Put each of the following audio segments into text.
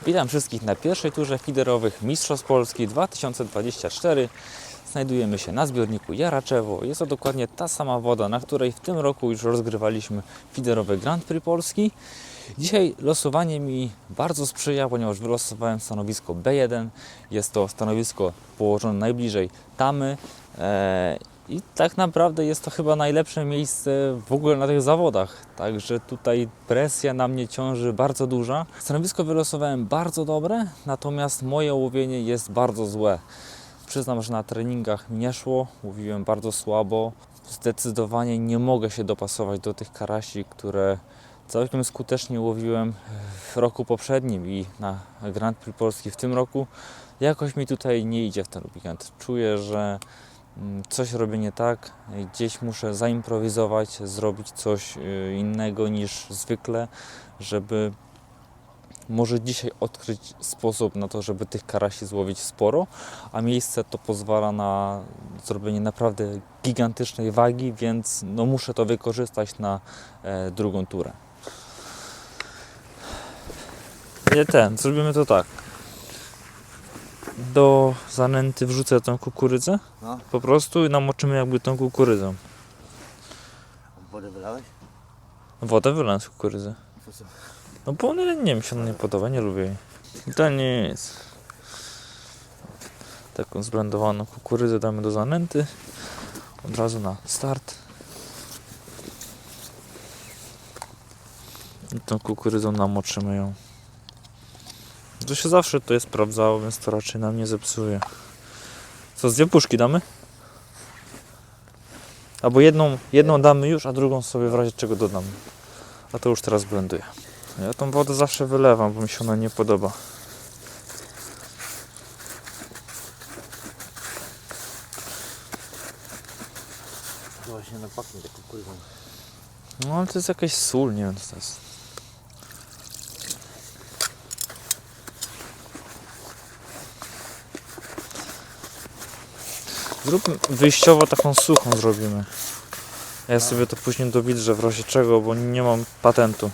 Witam wszystkich na pierwszej turze fiderowych Mistrzostw Polski 2024. Znajdujemy się na zbiorniku Jaraczewo. Jest to dokładnie ta sama woda, na której w tym roku już rozgrywaliśmy fiderowy Grand Prix Polski. Dzisiaj losowanie mi bardzo sprzyja, ponieważ wylosowałem stanowisko B1. Jest to stanowisko położone najbliżej tamy. I tak naprawdę jest to chyba najlepsze miejsce w ogóle na tych zawodach. Także tutaj presja na mnie ciąży bardzo duża. Stanowisko wylosowałem bardzo dobre, natomiast moje łowienie jest bardzo złe. Przyznam, że na treningach nie szło, łowiłem bardzo słabo. Zdecydowanie nie mogę się dopasować do tych karasi, które całkiem skutecznie łowiłem w roku poprzednim i na Grand Prix Polski w tym roku. Jakoś mi tutaj nie idzie w ten weekend. Czuję, że coś robię nie tak, gdzieś muszę zaimprowizować, zrobić coś innego niż zwykle, żeby może dzisiaj odkryć sposób na to, żeby tych karasi złowić sporo, a miejsce to pozwala na zrobienie naprawdę gigantycznej wagi, więc no muszę to wykorzystać na drugą turę. Zrobimy to tak. Do zanęty wrzucę tą kukurydzę, po prostu i namoczymy jakby tą kukurydzą. Wodę wylałeś? Wodę wylałem z kukurydzy. Po co? No bo nie wiem, mi się ona nie podoba, nie lubię jej. To nie jest. Taką zblendowaną kukurydzę damy do zanęty. Od razu na start. I tą kukurydzą namoczymy ją. To się zawsze to jest sprawdzało, więc to raczej nam nie zepsuje. Co, z dwie puszki damy? Albo jedną damy już, a drugą sobie w razie czego dodamy. A to już teraz blenduję. Ja tą wodę zawsze wylewam, bo mi się ona nie podoba. To właśnie napaknie taką kukurydzą. No ale to jest jakaś sól, nie wiem co to jest. Zróbmy wyjściowo taką suchą zrobimy. Ja sobie to później dowidrzę w razie czego, bo nie mam patentu.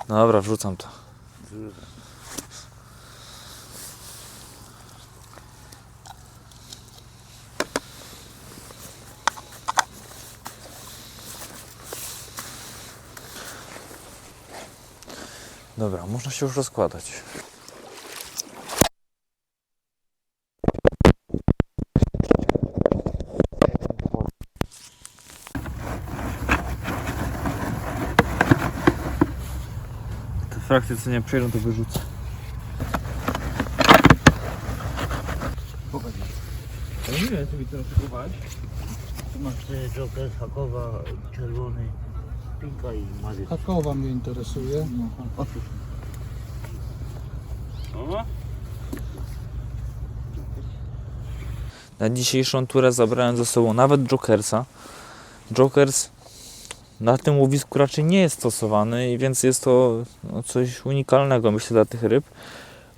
Dobra, wrzucam to. Dobra, można się już rozkładać. Te frakcje co nie przejdą, to wyrzucę. Popatrz. Ale nie wiem, co mi teraz kupowałeś. Tu masz Joker, hakowa, czerwony, pinka i mazy. Hakowa mnie interesuje. Na dzisiejszą turę zabrałem ze sobą nawet Jokersa. Jokers na tym łowisku raczej nie jest stosowany, więc jest to coś unikalnego, myślę, dla tych ryb.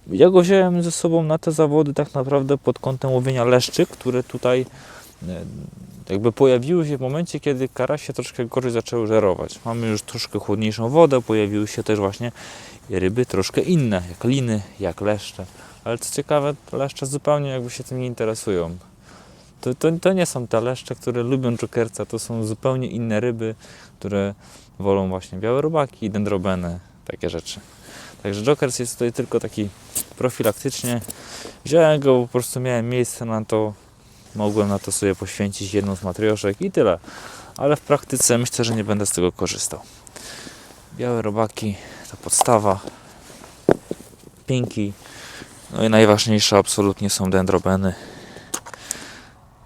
Ja go wziąłem ze sobą na te zawody tak naprawdę pod kątem łowienia leszczy, które tutaj jakby pojawiły się w momencie, kiedy karasie troszkę gorzej zaczęły żerować. Mamy już troszkę chłodniejszą wodę, pojawiły się też właśnie ryby troszkę inne, jak liny, jak leszcze. Ale co ciekawe, leszcze zupełnie jakby się tym nie interesują. To nie są te leszcze, które lubią jokerca, to są zupełnie inne ryby, które wolą właśnie białe robaki, dendrobeny, takie rzeczy. Także jokers jest tutaj tylko taki profilaktycznie. Wziąłem go, po prostu miałem miejsce na to, mogłem na to sobie poświęcić jedną z matrioszek i tyle. Ale w praktyce myślę, że nie będę z tego korzystał. Białe robaki to podstawa, pinki, no i najważniejsze absolutnie są dendrobeny.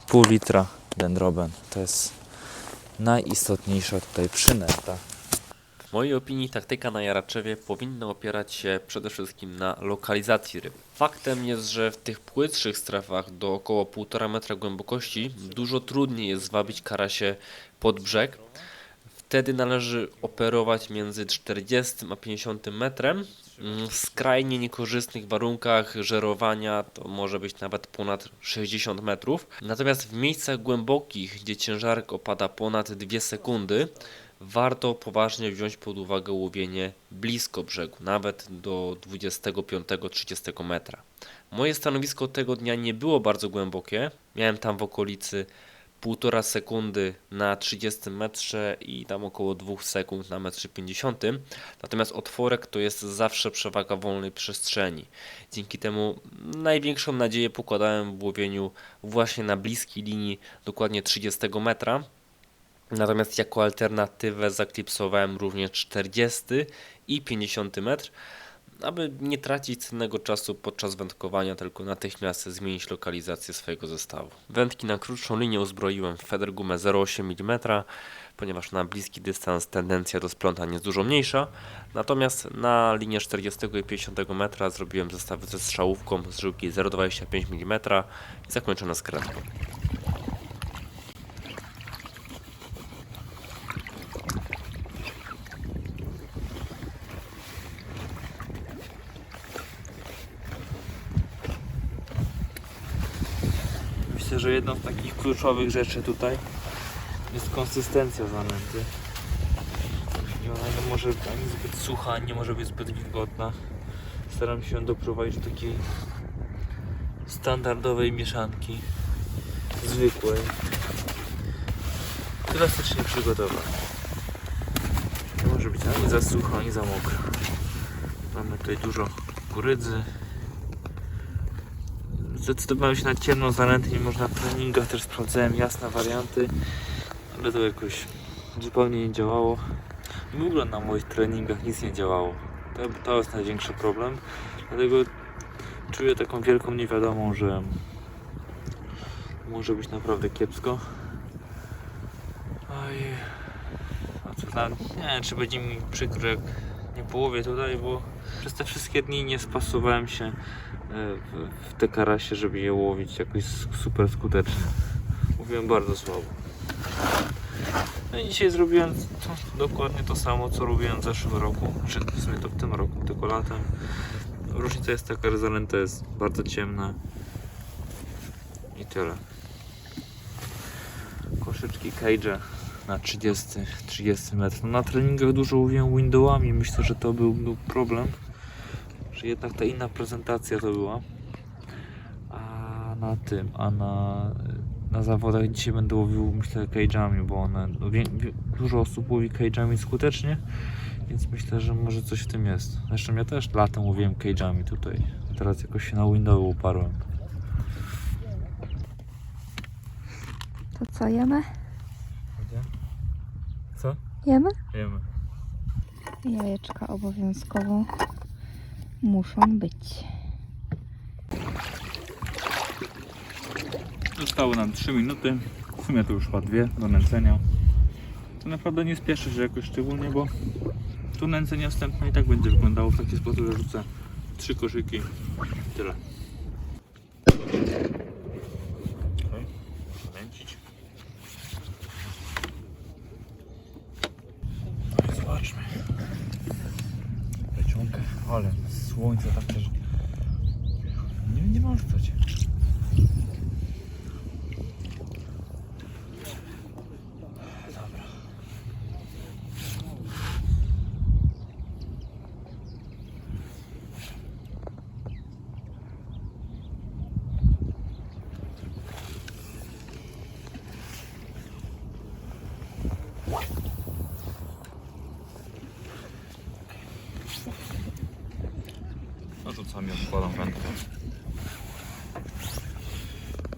Pół litra dendroben. To jest najistotniejsza tutaj przynęta. W mojej opinii taktyka na Jaraczewie powinna opierać się przede wszystkim na lokalizacji ryb. Faktem jest, że w tych płytszych strefach do około 1,5 metra głębokości dużo trudniej jest zwabić karasie pod brzeg. Wtedy należy operować między 40 a 50 metrem. W skrajnie niekorzystnych warunkach żerowania to może być nawet ponad 60 metrów. Natomiast w miejscach głębokich, gdzie ciężarek opada ponad 2 sekundy, warto poważnie wziąć pod uwagę łowienie blisko brzegu, nawet do 25-30 metra. Moje stanowisko tego dnia nie było bardzo głębokie, miałem tam w okolicy 1,5 sekundy na 30 metrze i tam około 2 sekund na metrze 50. Natomiast otworek to jest zawsze przewaga wolnej przestrzeni. Dzięki temu największą nadzieję pokładałem w łowieniu właśnie na bliskiej linii, dokładnie 30 metra. Natomiast jako alternatywę zaklipsowałem również 40 i 50 metr, aby nie tracić cennego czasu podczas wędkowania, tylko natychmiast zmienić lokalizację swojego zestawu. Wędki na krótszą linię uzbroiłem w federgumę 0,8 mm, ponieważ na bliski dystans tendencja do splątań jest dużo mniejsza. Natomiast na linię 40 i 50 metra zrobiłem zestawy ze strzałówką z żyłki 0,25 mm i zakończone skrętką. Myślę, że jedną z takich kluczowych rzeczy tutaj jest konsystencja zanęty. I ona nie może być ani zbyt sucha, ani nie może być zbyt wilgotna. Staram się ją doprowadzić do takiej standardowej mieszanki, zwykłej, klasycznie przygotowanej. Nie może być ani za sucha, ani za mokra. Mamy tutaj dużo kurydzy. Zdecydowałem się na ciemną zanętę, mimo że na treningach też sprawdzałem jasne warianty, ale to jakoś zupełnie nie działało. W ogóle na moich treningach nic nie działało. To jest największy problem, dlatego czuję taką wielką niewiadomą, że może być naprawdę kiepsko. Oj, a co tam? Nie wiem, czy będzie mi przykro, jak nie połowię tutaj, bo przez te wszystkie dni nie spasowałem się w te karasie, żeby je łowić jakoś super skutecznie. Mówiłem bardzo słabo. No i dzisiaj zrobiłem dokładnie to samo, co robiłem w zeszłym roku, czy w sumie to w tym roku, tylko latem. Różnica jest taka, że zanęta jest bardzo ciemna i tyle. Koszyczki cage na 30 metrów. No, na treningach dużo łowiłem windowami, myślę, że to był problem, że jednak ta inna prezentacja to była. Na zawodach dzisiaj będę łowił, myślę, cage'ami, bo one, dużo osób łowi cage'ami skutecznie, więc myślę, że może coś w tym jest. Zresztą ja też latem łowiłem cage'ami tutaj, teraz jakoś się na windowy uparłem. To co, jemy? Co? Jemy? Wiemy. Jajeczka obowiązkowo muszą być. Zostały nam 3 minuty, w sumie to już chyba 2 do nęcenia. To naprawdę nie spieszę się jakoś szczególnie, bo tu nęcenie wstępne i tak będzie wyglądało w taki sposób, że rzucę 3 koszyki i tyle. Okay. Nęcić. No i zobaczmy. Wyciągę, ale słońce takie, że nie mam rzucać. Narzucam i odkładam wędkę.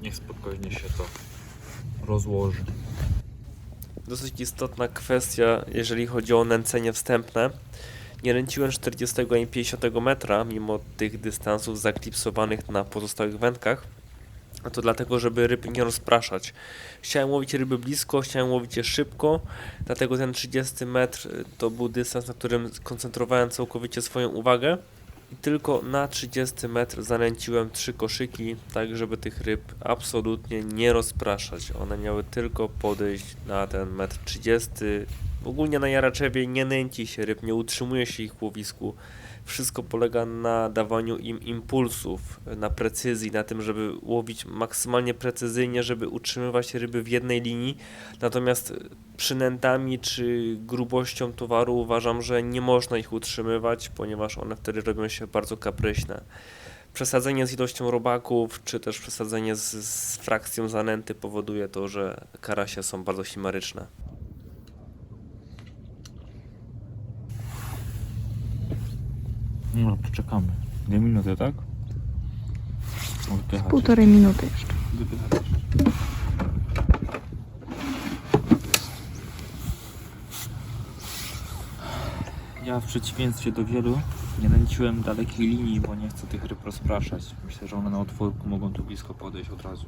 Niech spokojnie się to rozłoży. Dosyć istotna kwestia, jeżeli chodzi o nęcenie wstępne. Nie nęciłem 40 ani 50 metra, mimo tych dystansów zaklipsowanych na pozostałych wędkach. A to dlatego, żeby ryb nie rozpraszać. Chciałem łowić ryby blisko, chciałem łowić je szybko, dlatego ten 30 metr to był dystans, na którym koncentrowałem całkowicie swoją uwagę. I tylko na 30 metr zanęciłem 3 koszyki, tak żeby tych ryb absolutnie nie rozpraszać. One miały tylko podejść na ten metr 30. Ogólnie na Jaraczewie nie nęci się ryb, nie utrzymuje się ich w łowisku Wszystko polega na dawaniu im impulsów, na precyzji, na tym, żeby łowić maksymalnie precyzyjnie, żeby utrzymywać ryby w jednej linii. Natomiast przynętami czy grubością towaru uważam, że nie można ich utrzymywać, ponieważ one wtedy robią się bardzo kapryśne. Przesadzenie z ilością robaków, czy też przesadzenie z frakcją zanęty powoduje to, że karasie są bardzo chimeryczne. No, poczekamy. 2 minuty, tak? Półtorej minuty jeszcze. Ja w przeciwieństwie do wielu nie nęciłem dalekiej linii, bo nie chcę tych ryb rozpraszać. Myślę, że one na otworku mogą tu blisko podejść od razu.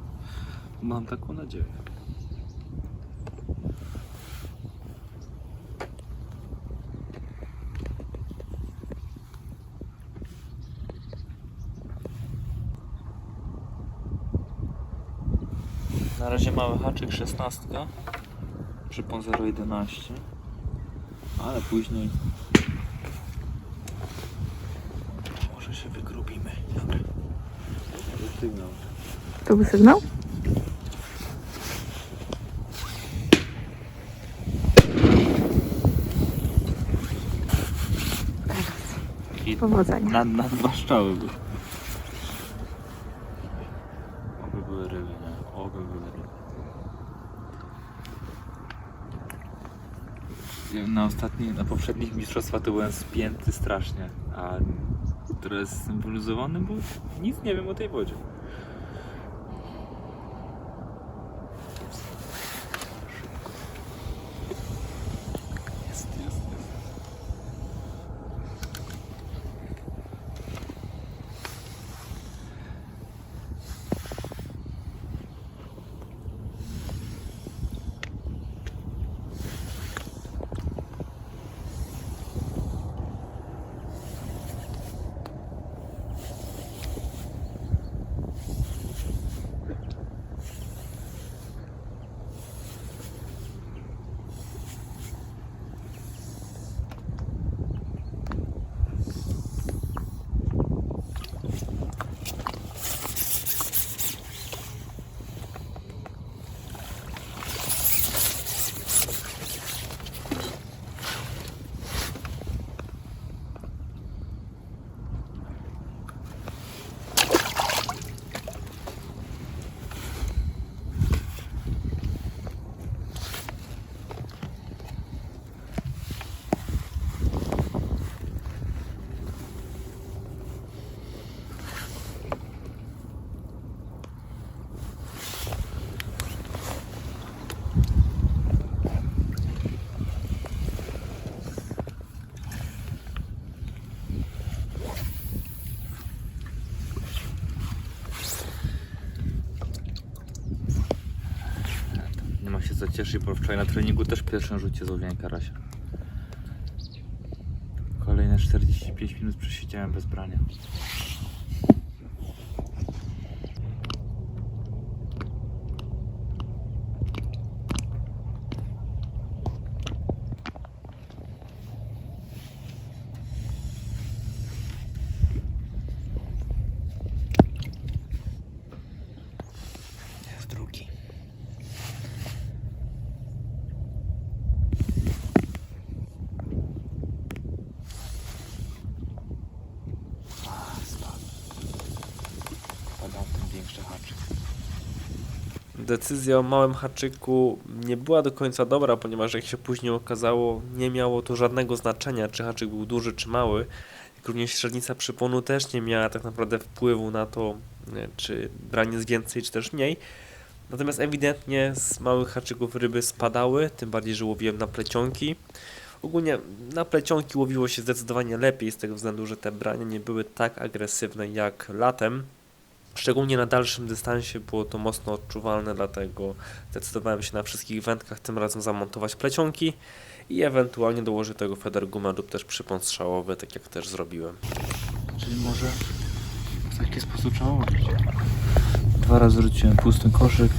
Mam taką nadzieję. Na razie mały haczyk 16, przypon 0,11, ale później może się wygrubimy. Dobra. Sygnał. To był sygnał? I Powodzenia. na 2 strzały były. Oby były ryby, nie? Oby były ryby. Na poprzednich mistrzostwach to byłem spięty strasznie, a teraz jestem wyluzowany, bo nic nie wiem o tej wodzie. Jest. Nie ma się co cieszyć, bo wczoraj na treningu też w pierwszym rzucie złowiłem karasia. Kolejne 45 minut przesiedziałem bez brania. Jest drugi. Podał ten większy haczyk. Decyzja o małym haczyku nie była do końca dobra, ponieważ jak się później okazało, nie miało to żadnego znaczenia, czy haczyk był duży, czy mały. Jak również średnica przyponu też nie miała tak naprawdę wpływu na to, czy branie jest więcej, czy też mniej. Natomiast ewidentnie z małych haczyków ryby spadały, tym bardziej, że łowiłem na plecionki. Ogólnie na plecionki łowiło się zdecydowanie lepiej z tego względu, że te brania nie były tak agresywne jak latem. Szczególnie na dalszym dystansie było to mocno odczuwalne, dlatego zdecydowałem się na wszystkich wędkach tym razem zamontować plecionki i ewentualnie dołożyć tego federgumę lub też przypon strzałowy, tak jak też zrobiłem. Czyli może w taki sposób trzeba łowić. 2 razy rzuciłem pusty koszyk.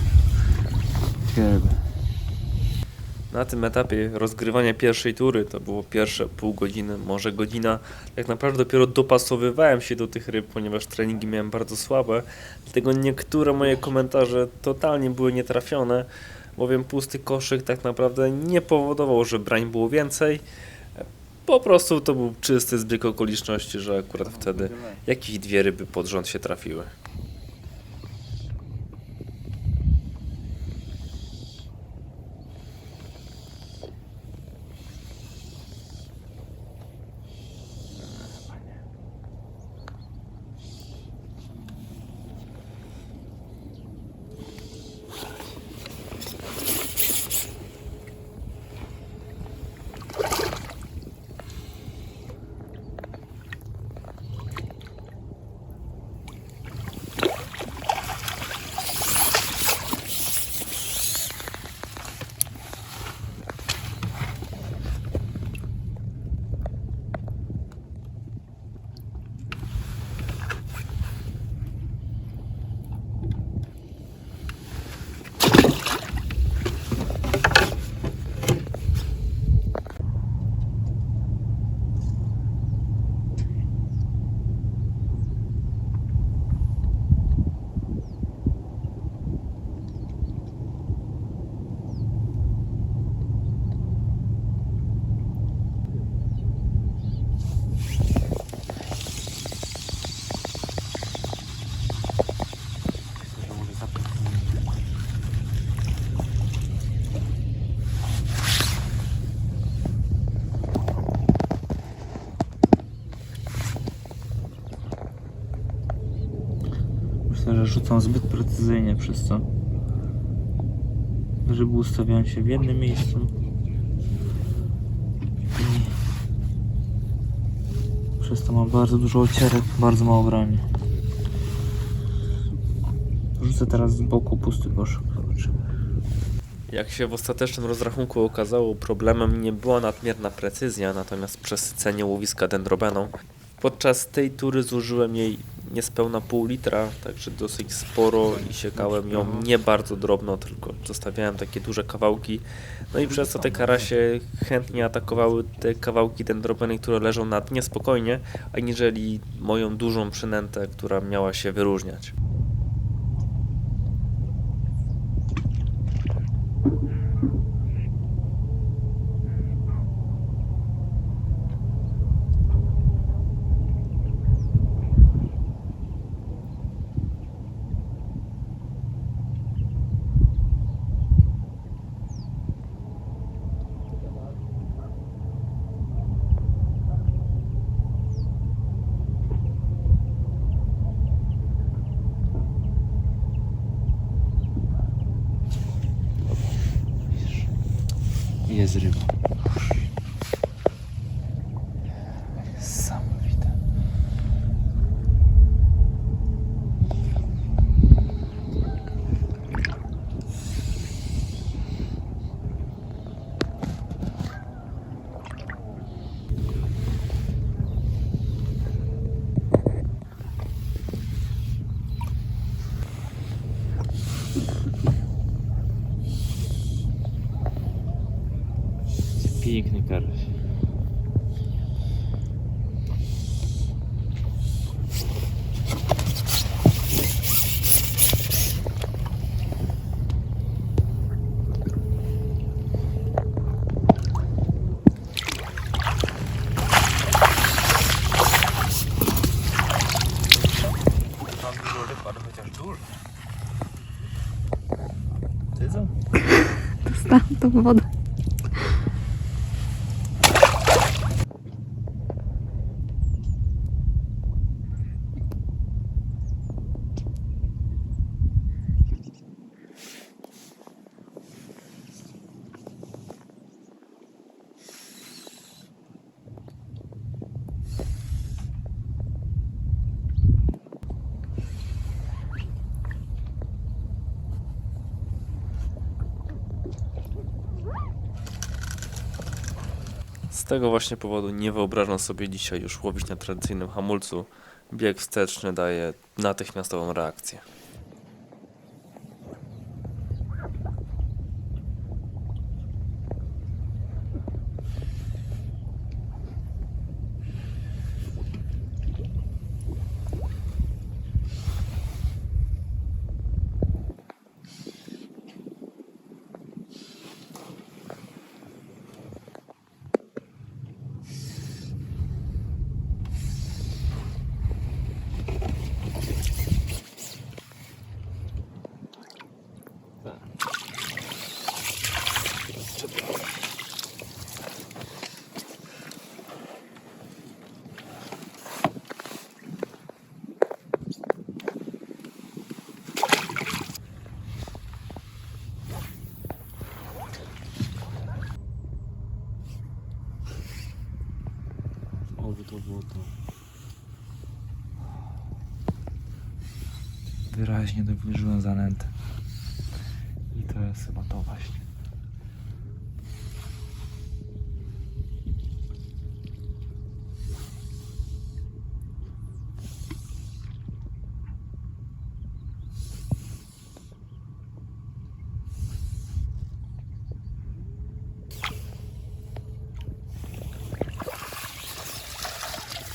2 ryby. Na tym etapie rozgrywania pierwszej tury, to było pierwsze pół godziny, może godzina, tak naprawdę dopiero dopasowywałem się do tych ryb, ponieważ treningi miałem bardzo słabe, dlatego niektóre moje komentarze totalnie były nietrafione, bowiem pusty koszyk tak naprawdę nie powodował, że brań było więcej. Po prostu to był czysty zbieg okoliczności, że akurat wtedy jakieś dwie ryby pod rząd się trafiły. Myślę, że rzucam zbyt precyzyjnie przez to. Ryby ustawiają się w jednym miejscu. I przez to mam bardzo dużo ocierek, bardzo mało broni. Rzucę teraz z boku pusty koszyk. Zobaczymy. Jak się w ostatecznym rozrachunku okazało, problemem nie była nadmierna precyzja, natomiast przesycenie łowiska dendrobeną. Podczas tej tury zużyłem jej niespełna pół litra, także dosyć sporo i siekałem ją nie bardzo drobno, tylko zostawiałem takie duże kawałki. No i przez to te karasie chętnie atakowały te kawałki dendrobeny, które leżą na dnie spokojnie, aniżeli moją dużą przynętę, która miała się wyróżniać. Jest ryba. Niesamowite. Piękny karś. Tam dużo ryb, ale chociaż dużo. Ty co? Dostałam tą wodę. Z tego właśnie powodu nie wyobrażam sobie dzisiaj już łowić na tradycyjnym hamulcu. Bieg wsteczny daje natychmiastową reakcję. to złoto. Wyraźnie dobliżyłem zanętę. I to jest chyba to właśnie.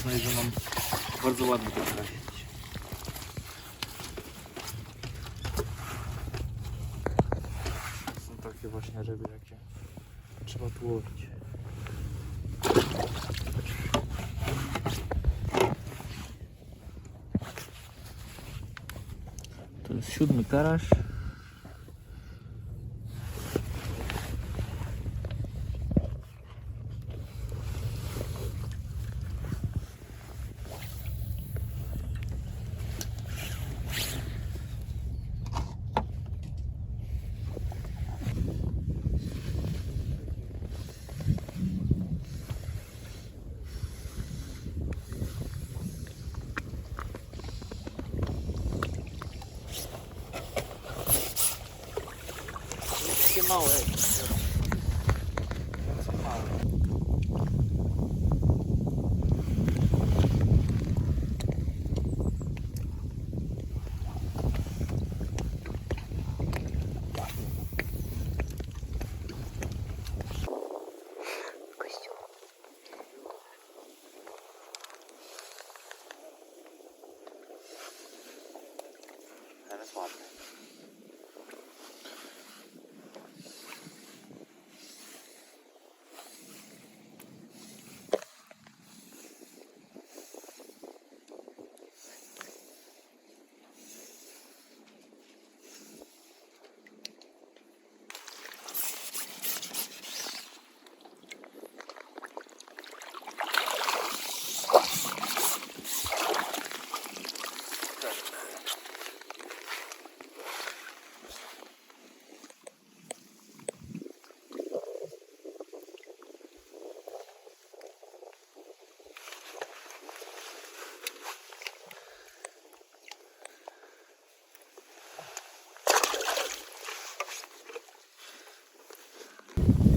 No i że mam bardzo ładny ten krasić. Są takie właśnie ryby, jakie trzeba tu łowić. To jest 7. karaś. Takie małe. Teraz ładne.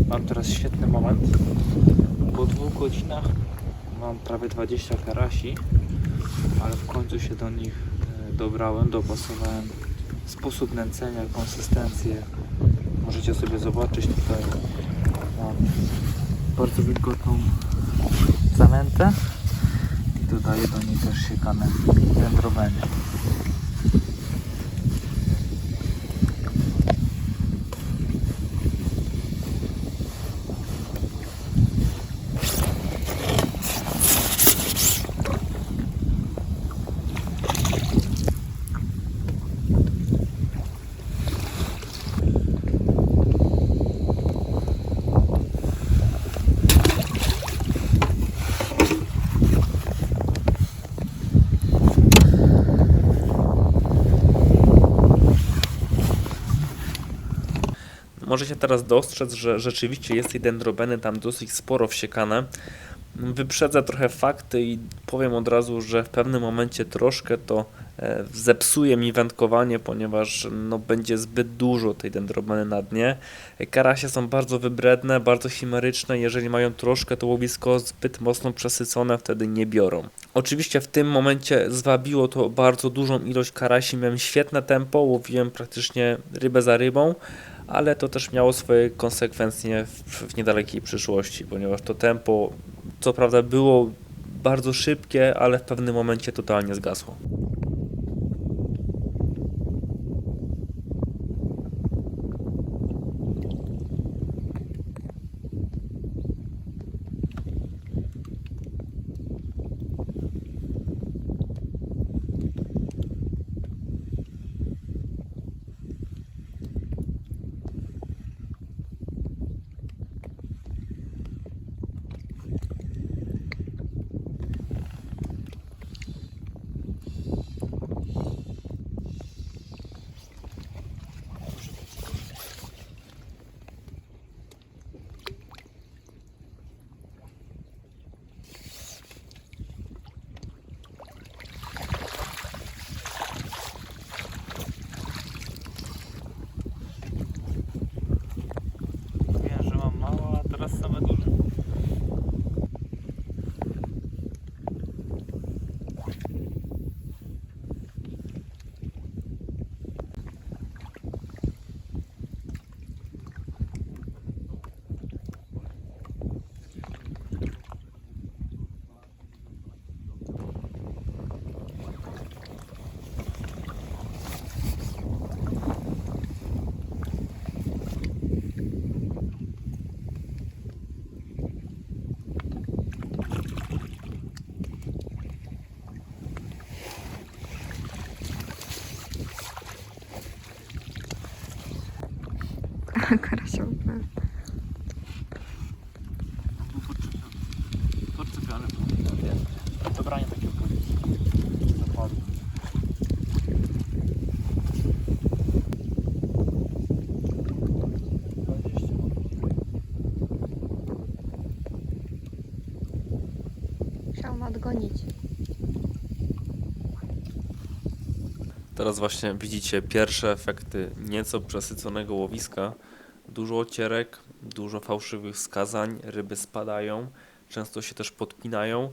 Mam teraz świetny moment. Po 2 godzinach mam prawie 20 karasi, ale w końcu się do nich dobrałem, dopasowałem sposób nęcenia, konsystencję. Możecie sobie zobaczyć tutaj. Mam bardzo wilgotną zanętę i dodaję do niej też siekane dendrobeny. Możecie teraz dostrzec, że rzeczywiście jest tej dendrobeny tam dosyć sporo wsiekane. Wyprzedzę trochę fakty i powiem od razu, że w pewnym momencie troszkę to zepsuje mi wędkowanie, ponieważ no, będzie zbyt dużo tej dendrobeny na dnie. Karasie są bardzo wybredne, bardzo chimeryczne. Jeżeli mają troszkę to łowisko zbyt mocno przesycone, wtedy nie biorą. Oczywiście w tym momencie zwabiło to bardzo dużą ilość karasi. Miałem świetne tempo, łowiłem praktycznie rybę za rybą, ale to też miało swoje konsekwencje w niedalekiej przyszłości, ponieważ to tempo co prawda było bardzo szybkie, ale w pewnym momencie totalnie zgasło. teraz same duże. Karasiowy. Podczepiony. Dobranie takiego zapadu. Chciał nadgonić. Teraz właśnie widzicie pierwsze efekty nieco przesyconego łowiska. Dużo ocierek, dużo fałszywych wskazań, ryby spadają, często się też podpinają.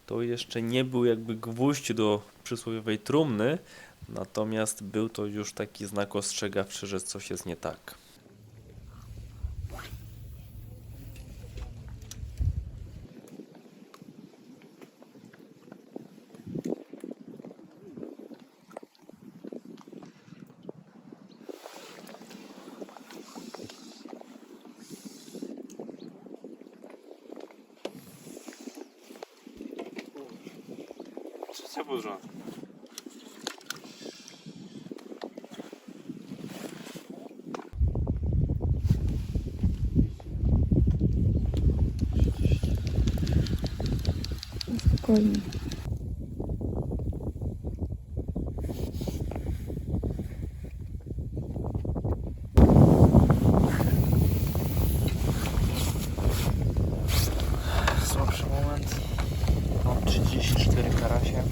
To jeszcze nie był jakby gwóźdź do przysłowiowej trumny, natomiast był to już taki znak ostrzegawczy, że coś jest nie tak. Trzecia burza. Spokojnie. Słabszy moment. Mam 34 karasie.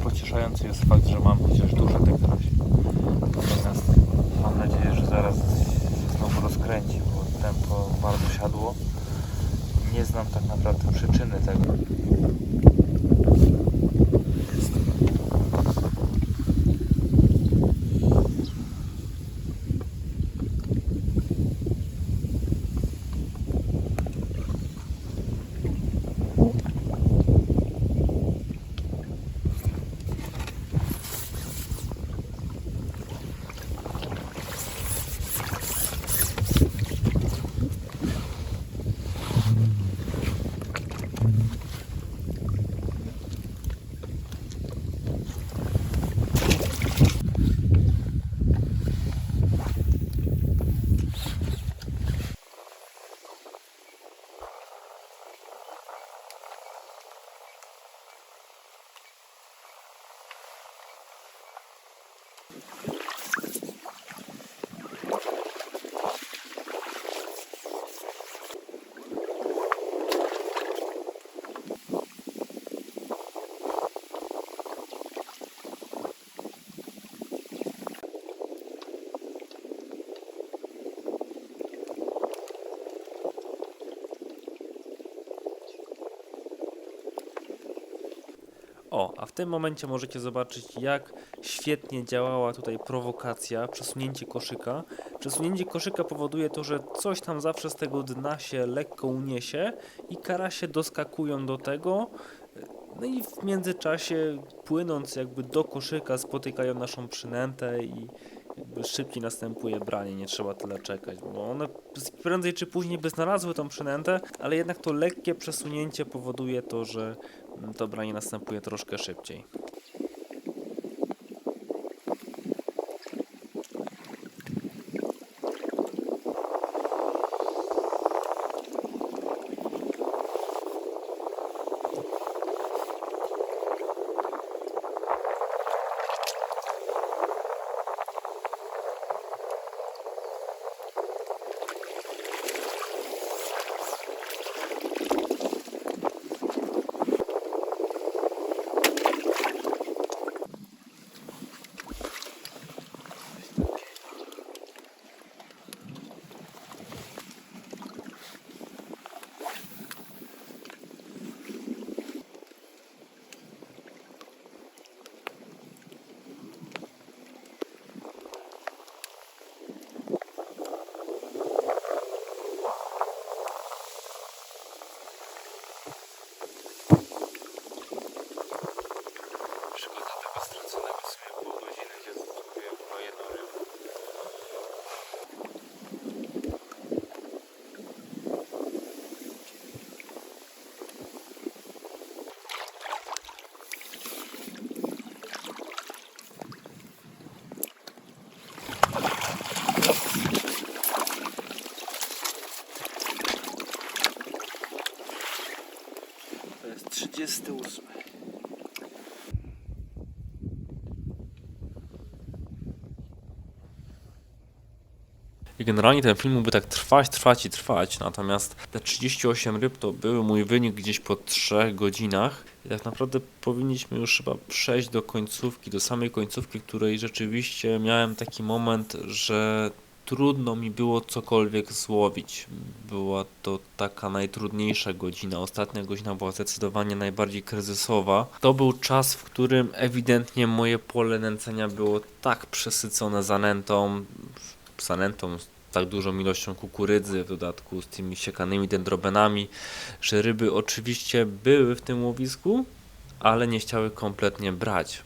Pocieszający jest fakt, że mam chociaż duże te karasie. Natomiast mam nadzieję, że zaraz się znowu rozkręci, bo tempo bardzo siadło. Nie znam tak naprawdę przyczyny tego. O, a w tym momencie możecie zobaczyć, jak świetnie działała tutaj prowokacja, przesunięcie koszyka. Przesunięcie koszyka powoduje to, że coś tam zawsze z tego dna się lekko uniesie i karasie doskakują do tego. No i w międzyczasie, płynąc jakby do koszyka, spotykają naszą przynętę i jakby szybciej następuje branie, nie trzeba tyle czekać, bo one prędzej czy później by znalazły tą przynętę, ale jednak to lekkie przesunięcie powoduje to, że to branie następuje troszkę szybciej. 28. I generalnie ten film mógłby tak trwać, natomiast te 38 ryb to był mój wynik gdzieś po 3 godzinach i tak naprawdę powinniśmy już chyba przejść do końcówki, do samej końcówki, w której rzeczywiście miałem taki moment, że trudno mi było cokolwiek złowić. Była to taka najtrudniejsza godzina. Ostatnia godzina była zdecydowanie najbardziej kryzysowa. To był czas, w którym ewidentnie moje pole nęcenia było tak przesycone zanętą, z tak dużą ilością kukurydzy, w dodatku z tymi siekanymi dendrobenami, że ryby oczywiście były w tym łowisku, ale nie chciały kompletnie brać.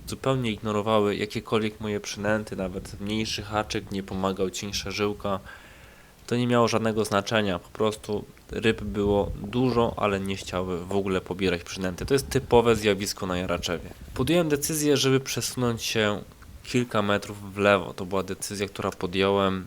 Zupełnie ignorowały jakiekolwiek moje przynęty, nawet mniejszy haczyk nie pomagał, cieńsza żyłka. To nie miało żadnego znaczenia, po prostu ryb było dużo, ale nie chciały w ogóle pobierać przynęty. To jest typowe zjawisko na Jaraczewie. Podjąłem decyzję, żeby przesunąć się kilka metrów w lewo. To była decyzja, która podjąłem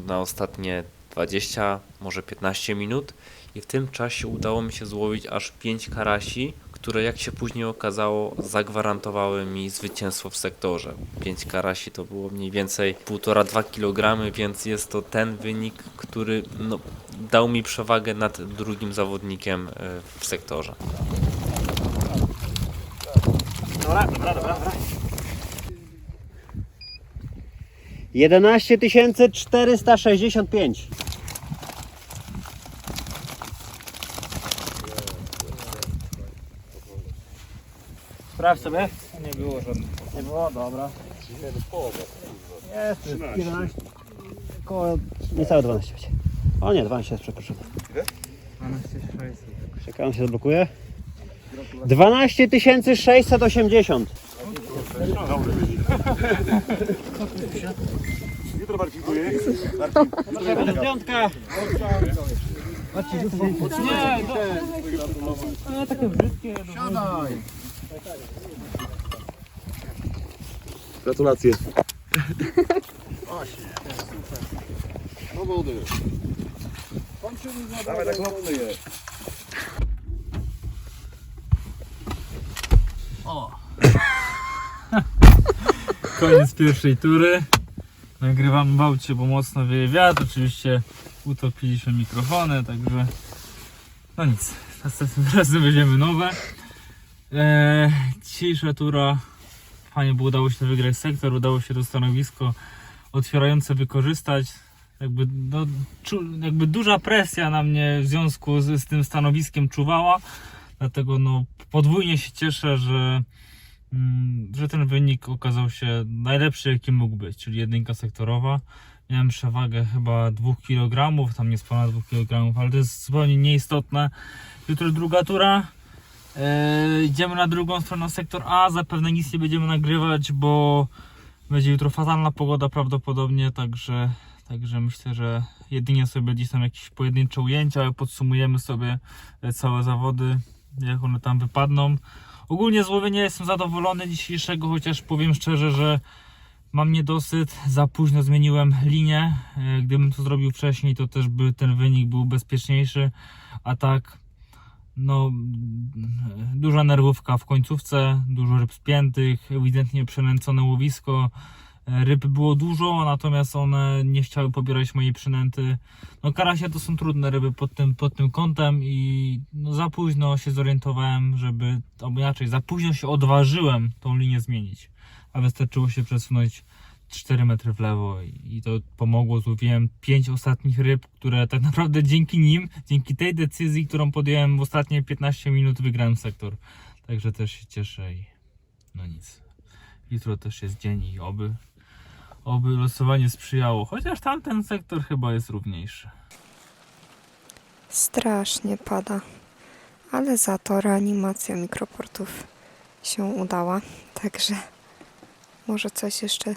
na ostatnie 20, może 15 minut i w tym czasie udało mi się złowić aż 5 karasi, które jak się później okazało zagwarantowały mi zwycięstwo w sektorze. 5 karasi to było mniej więcej 1,5–2 kg, więc jest to ten wynik, który dał mi przewagę nad drugim zawodnikiem w sektorze. Dobra. 11 465. Sprawdź sobie. Nie było żadnych. Nie było, dobra. Jest 11. Koło niecałe 12 będzie. O nie, 12 jest przekroczone. 12,600. Czekam, się zablokuje. 12 680. Jutro bardziej Piątka. Gratulacje. No młody. Dawaj, tak mocno je. Koniec pierwszej tury. Nagrywam w aucie, bo mocno wieje wiatr. Oczywiście utopiliśmy mikrofony, także no nic. Następnym razem weźmiemy nowe. Dzisiejsza tura. Fajnie, bo udało się wygrać sektor, udało się to stanowisko otwierające wykorzystać. Jakby duża presja na mnie w związku z tym stanowiskiem czuwała. Dlatego podwójnie się cieszę, że ten wynik okazał się najlepszy, jaki mógł być, czyli 1 sektorowa. Miałem przewagę chyba 2 kg, tam nie ponad 2 kg, ale to jest zupełnie nieistotne. Jutro druga tura. Idziemy na drugą stronę, sektor A. Zapewne nic nie będziemy nagrywać, bo będzie jutro fatalna pogoda prawdopodobnie, także myślę, że jedynie sobie gdzieś tam jakieś pojedyncze ujęcia, ale podsumujemy sobie całe zawody, jak one tam wypadną. Ogólnie z łowienia jestem zadowolony dzisiejszego, chociaż powiem szczerze, że mam niedosyt. Za późno zmieniłem linię. Gdybym to zrobił wcześniej, to też by ten wynik był bezpieczniejszy. A tak, duża nerwówka w końcówce, dużo ryb spiętych, ewidentnie przenęcone łowisko. Ryb było dużo, natomiast one nie chciały pobierać mojej przynęty. Karasie to są trudne ryby pod tym kątem i za późno się zorientowałem, albo inaczej, za późno się odważyłem tą linię zmienić. A wystarczyło się przesunąć 4 metry w lewo i to pomogło. Złowiłem 5 ostatnich ryb, które tak naprawdę dzięki tej decyzji, którą podjąłem w ostatnie 15 minut, wygrałem sektor. Także też się cieszę i nic. Jutro też jest dzień i oby losowanie sprzyjało, chociaż tamten sektor chyba jest równiejszy. Strasznie pada, ale za to reanimacja mikroportów się udała, także może coś jeszcze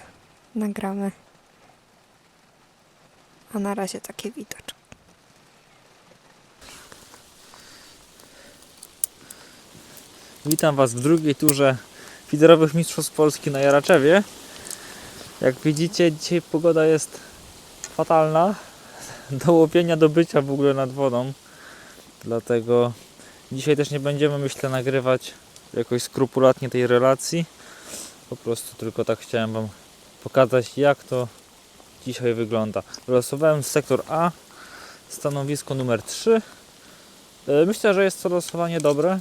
nagramy. A na razie takie widoczki. Witam Was w drugiej turze fiderowych Mistrzostw Polski na Jaraczewie. Jak widzicie, dzisiaj pogoda jest fatalna do łowienia, do bycia w ogóle nad wodą. Dlatego Dzisiaj też nie będziemy, myślę, nagrywać jakoś skrupulatnie tej relacji. Po prostu tylko tak chciałem Wam pokazać, jak to dzisiaj wygląda. Wylosowałem sektor A, stanowisko numer 3. Myślę, że jest to losowanie dobre,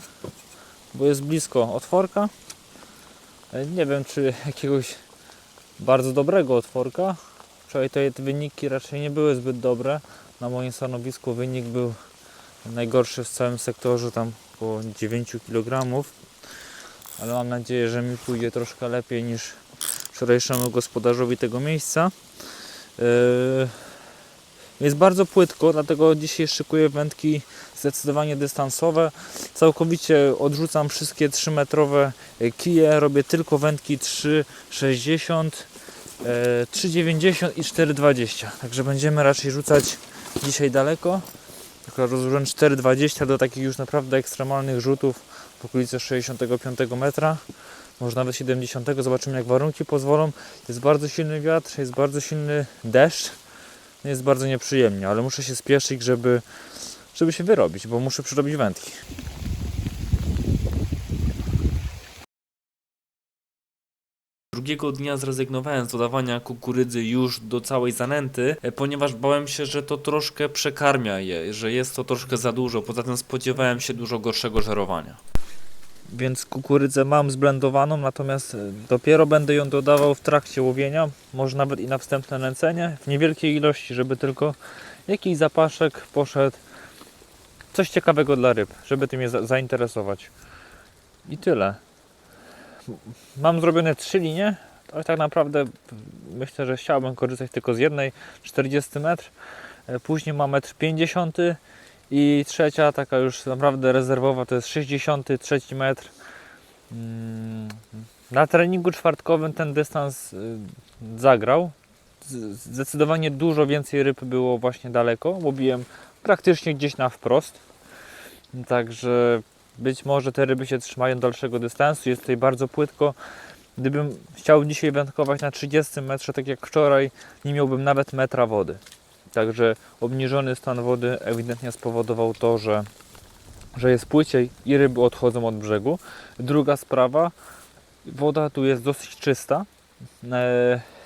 bo jest blisko otworka. Nie wiem, czy jakiegoś bardzo dobrego otworka. Wczoraj te wyniki raczej nie były zbyt dobre. Na moim stanowisku wynik był najgorszy w całym sektorze, tam około 9 kg. Ale mam nadzieję, że mi pójdzie troszkę lepiej niż wczorajszemu gospodarzowi tego miejsca. Jest bardzo płytko, dlatego dzisiaj szykuję wędki zdecydowanie dystansowe. Całkowicie odrzucam wszystkie 3-metrowe kije, robię tylko wędki 3,60, 3,90 i 4,20. Także będziemy raczej rzucać dzisiaj daleko. Tylko rozłożyłem 4,20 do takich już naprawdę ekstremalnych rzutów w okolicy 65 metra. Może nawet 70. Zobaczymy, jak warunki pozwolą. Jest bardzo silny wiatr, jest bardzo silny deszcz. Jest bardzo nieprzyjemnie, ale muszę się spieszyć, żeby się wyrobić, bo muszę przyrobić wędki. Drugiego dnia zrezygnowałem z dodawania kukurydzy już do całej zanęty, ponieważ bałem się, że to troszkę przekarmia je, że jest to troszkę za dużo. Poza tym spodziewałem się dużo gorszego żerowania. Więc kukurydzę mam zblendowaną, natomiast dopiero będę ją dodawał w trakcie łowienia, może nawet i na wstępne nęcenie, w niewielkiej ilości, żeby tylko jakiś zapaszek poszedł, coś ciekawego dla ryb, żeby tym je zainteresować. I tyle. Mam zrobione 3 linie, ale tak naprawdę myślę, że chciałbym korzystać tylko z jednej, 40 metr, później mam 1,50 m i trzecia, taka już naprawdę rezerwowa, to jest 63 metr. Na treningu czwartkowym ten dystans zagrał. Zdecydowanie dużo więcej ryb było właśnie daleko. Łowiłem praktycznie gdzieś na wprost. Także być może te ryby się trzymają dalszego dystansu. Jest tutaj bardzo płytko. Gdybym chciał dzisiaj wędkować na 30 metrze, tak jak wczoraj, nie miałbym nawet metra wody. Także obniżony stan wody ewidentnie spowodował to, że jest płyciej i ryby odchodzą od brzegu. Druga sprawa, woda tu jest dosyć czysta.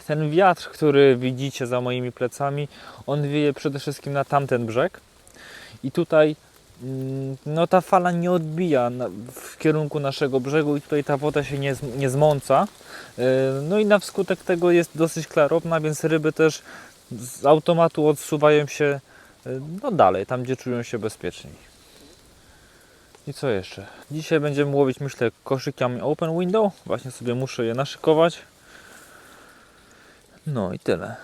Ten wiatr, który widzicie za moimi plecami, on wieje przede wszystkim na tamten brzeg. I tutaj no, ta fala nie odbija w kierunku naszego brzegu i tutaj ta woda się nie zmąca. No i na wskutek tego jest dosyć klarowna, więc ryby też z automatu odsuwają się no dalej, tam gdzie czują się bezpieczniej. I co jeszcze? Dzisiaj będziemy łowić, myślę, koszykami open window. Właśnie sobie muszę je naszykować. No i tyle.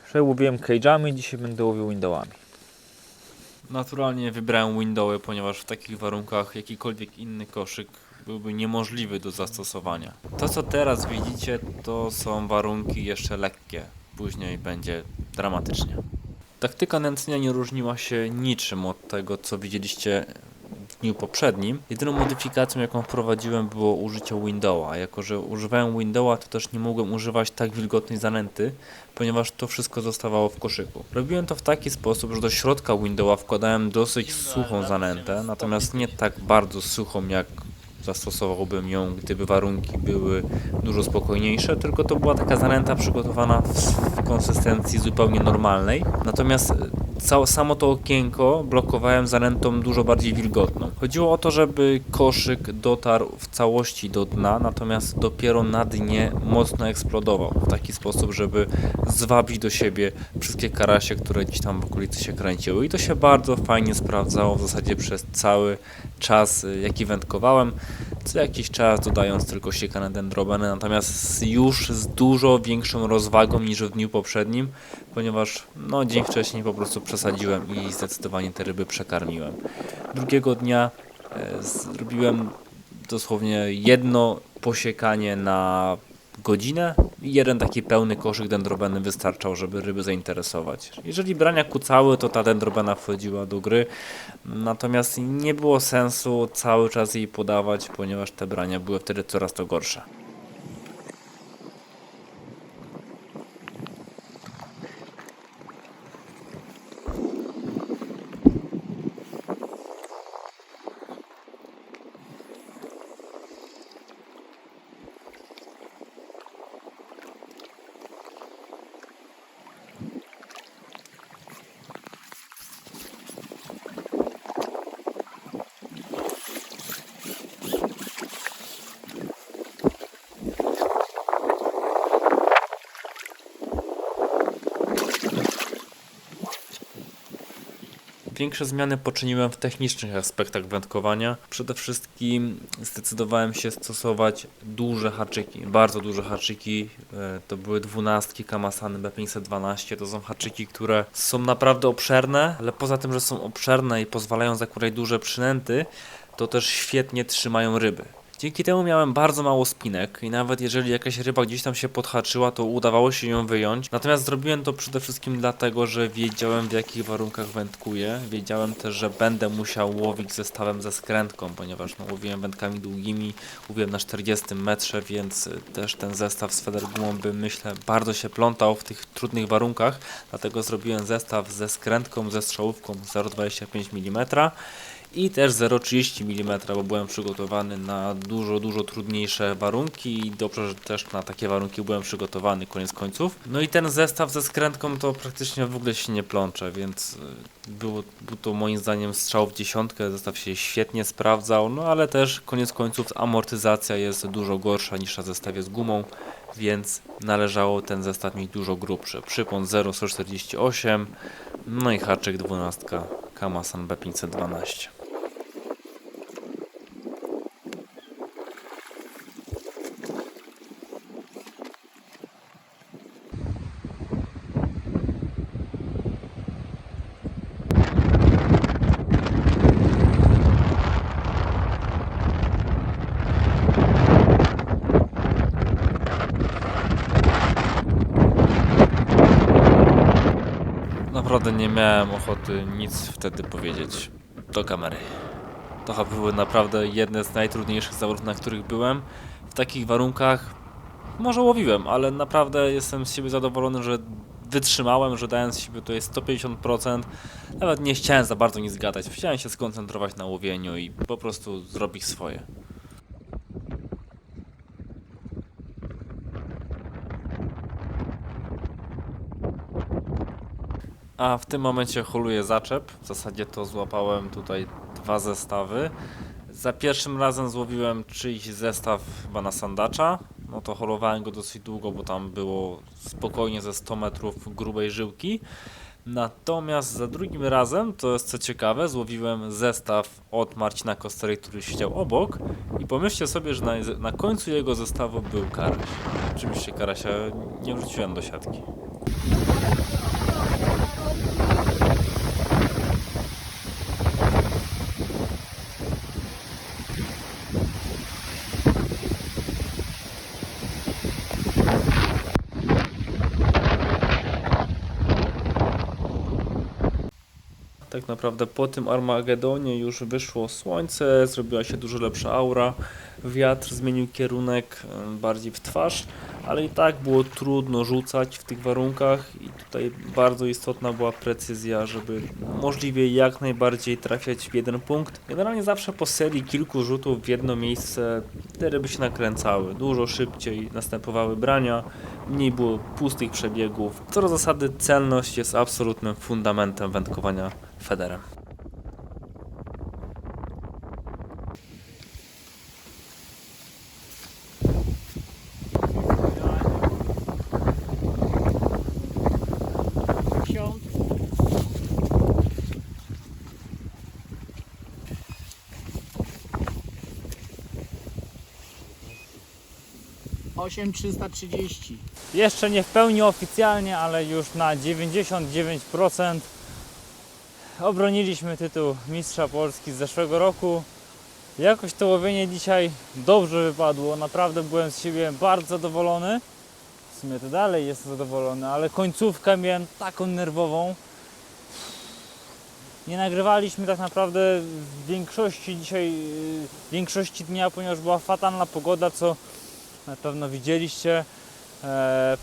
Wczoraj łowiłem cage'ami, dzisiaj będę łowił windowami. Naturalnie wybrałem windowy, ponieważ w takich warunkach jakikolwiek inny koszyk byłby niemożliwy do zastosowania. To, co teraz widzicie, to są warunki jeszcze lekkie. Później będzie dramatycznie. Taktyka nęcenia nie różniła się niczym od tego, co widzieliście w dniu poprzednim. Jedyną modyfikacją, jaką wprowadziłem, było użycie windowa. Jako że używałem windowa, to też nie mogłem używać tak wilgotnej zanęty, ponieważ to wszystko zostawało w koszyku. Robiłem to w taki sposób, że do środka windowa wkładałem dosyć suchą zanętę, natomiast nie tak bardzo suchą, jak zastosowałbym ją, gdyby warunki były dużo spokojniejsze, tylko to była taka zanęta przygotowana w konsystencji zupełnie normalnej. Natomiast samo to okienko blokowałem zanętą dużo bardziej wilgotną. Chodziło o to, żeby koszyk dotarł w całości do dna, natomiast dopiero na dnie mocno eksplodował. W taki sposób, żeby zwabić do siebie wszystkie karasie, które gdzieś tam w okolicy się kręciły. I to się bardzo fajnie sprawdzało w zasadzie przez cały czas, jaki wędkowałem. Co jakiś czas dodając tylko siekane dendrobeny, natomiast już z dużo większą rozwagą niż w dniu poprzednim, ponieważ no, dzień wcześniej po prostu przesadziłem i zdecydowanie te ryby przekarmiłem. Drugiego dnia zrobiłem dosłownie jedno posiekanie na godzinę i jeden taki pełny koszyk dendrobeny wystarczał, żeby ryby zainteresować. Jeżeli brania kucały, to ta dendrobena wchodziła do gry, natomiast nie było sensu cały czas jej podawać, ponieważ te brania były wtedy coraz to gorsze. Największe zmiany poczyniłem w technicznych aspektach wędkowania. Przede wszystkim zdecydowałem się stosować duże haczyki, bardzo duże haczyki. To były 12 Kamasany B512. To są haczyki, które są naprawdę obszerne, ale poza tym, że są obszerne i pozwalają zakładać duże przynęty, to też świetnie trzymają ryby. Dzięki temu miałem bardzo mało spinek i nawet jeżeli jakaś ryba gdzieś tam się podhaczyła, to udawało się ją wyjąć. Natomiast zrobiłem to przede wszystkim dlatego, że wiedziałem, w jakich warunkach wędkuję. Wiedziałem też, że będę musiał łowić zestawem ze skrętką, ponieważ łowiłem wędkami długimi, łowiłem na 40 metrze, więc też ten zestaw z federgumą by, myślę, bardzo się plątał w tych trudnych warunkach. Dlatego zrobiłem zestaw ze skrętką, ze strzałówką 0,25 mm. I też 0,30 mm, bo byłem przygotowany na dużo trudniejsze warunki i dobrze, że też na takie warunki byłem przygotowany koniec końców. No i ten zestaw ze skrętką to praktycznie w ogóle się nie plącze, więc był to moim zdaniem strzał w dziesiątkę, zestaw się świetnie sprawdzał, no ale też koniec końców amortyzacja jest dużo gorsza niż na zestawie z gumą, więc należało ten zestaw mieć dużo grubszy. Przypon 0,148, no i haczyk 12 Kamasan B512. Naprawdę nie miałem ochoty nic wtedy powiedzieć do kamery. To były naprawdę jedne z najtrudniejszych zawodów, na których byłem. W takich warunkach może łowiłem, ale naprawdę jestem z siebie zadowolony, że wytrzymałem, że dałem z siebie tutaj 150%. Nawet nie chciałem za bardzo nic gadać. Chciałem się skoncentrować na łowieniu i po prostu zrobić swoje. A w tym momencie holuję zaczep. W zasadzie to złapałem tutaj 2 zestawy. Za pierwszym razem złowiłem czyjś zestaw chyba na sandacza. No to holowałem go dosyć długo, bo tam było spokojnie ze 100 metrów grubej żyłki. Natomiast za drugim razem, to jest co ciekawe, złowiłem zestaw od Marcina Kostery, który siedział obok i pomyślcie sobie, że na końcu jego zestawu był karaś. Oczywiście karasia nie wrzuciłem do siatki. Tak naprawdę po tym Armagedonie już wyszło słońce, zrobiła się dużo lepsza aura, wiatr zmienił kierunek bardziej w twarz, ale i tak było trudno rzucać w tych warunkach i tutaj bardzo istotna była precyzja, żeby możliwie jak najbardziej trafiać w jeden punkt. Generalnie zawsze po serii kilku rzutów w jedno miejsce te ryby się nakręcały, dużo szybciej następowały brania, mniej było pustych przebiegów. Co do zasady celność jest absolutnym fundamentem wędkowania federem. Osiem 330. Jeszcze nie w pełni oficjalnie, ale już na 99% obroniliśmy tytuł mistrza Polski z zeszłego roku. Jakoś to łowienie dzisiaj dobrze wypadło, naprawdę byłem z siebie bardzo zadowolony. W sumie to dalej jestem zadowolony, ale końcówkę miałem taką nerwową. Nie nagrywaliśmy tak naprawdę w większości dzisiaj, w większości dnia, ponieważ była fatalna pogoda, co na pewno widzieliście.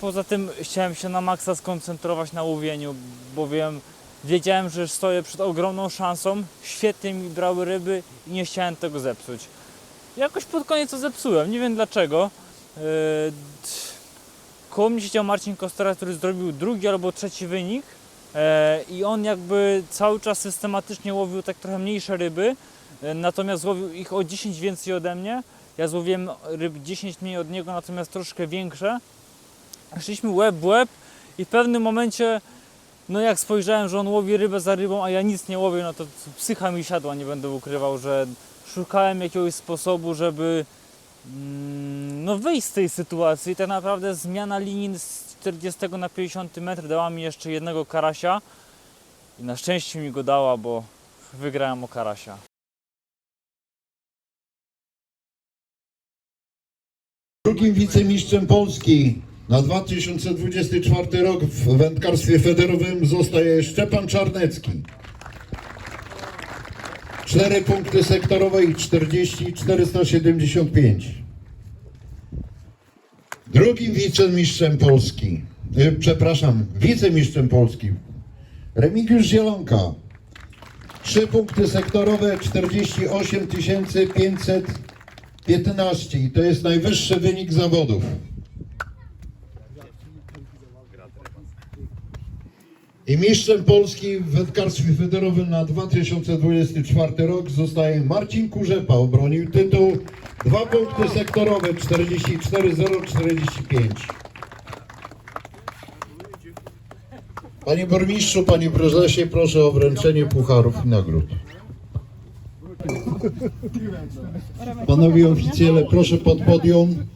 Poza tym chciałem się na maksa skoncentrować na łowieniu, bowiem wiedziałem, że stoję przed ogromną szansą, świetnie mi brały ryby i nie chciałem tego zepsuć. Jakoś pod koniec to zepsułem, nie wiem dlaczego. Koło mnie siedział Marcin Kostera, który zrobił drugi albo trzeci wynik i on jakby cały czas systematycznie łowił tak trochę mniejsze ryby, natomiast złowił ich o 10 więcej ode mnie. Ja złowiłem ryb 10 mniej od niego, natomiast troszkę większe. Szliśmy łeb w łeb i w pewnym momencie No jak spojrzałem, że on łowi rybę za rybą, a ja nic nie łowię, no to psycha mi siadła, nie będę ukrywał, że szukałem jakiegoś sposobu, żeby no wyjść z tej sytuacji. Tak naprawdę zmiana linii z 40 na 50 metr dała mi jeszcze jednego karasia i na szczęście mi go dała, bo wygrałem o karasia. Drugim wicemistrzem Polski na 2024 rok w wędkarstwie federowym zostaje Szczepan Czarnecki. 4 punkty sektorowe i 40-475. Drugim wicemistrzem Polski Remigiusz Zielonka. 3 punkty sektorowe, 48 515 i to jest najwyższy wynik zawodów. I mistrzem Polski w wędkarstwie federowym na 2024 rok zostaje Marcin Kurzepa. Obronił tytuł. 2 punkty sektorowe, 44,045. Panie burmistrzu, panie prezesie, proszę o wręczenie pucharów i nagród. Panowie oficjele, proszę pod podium.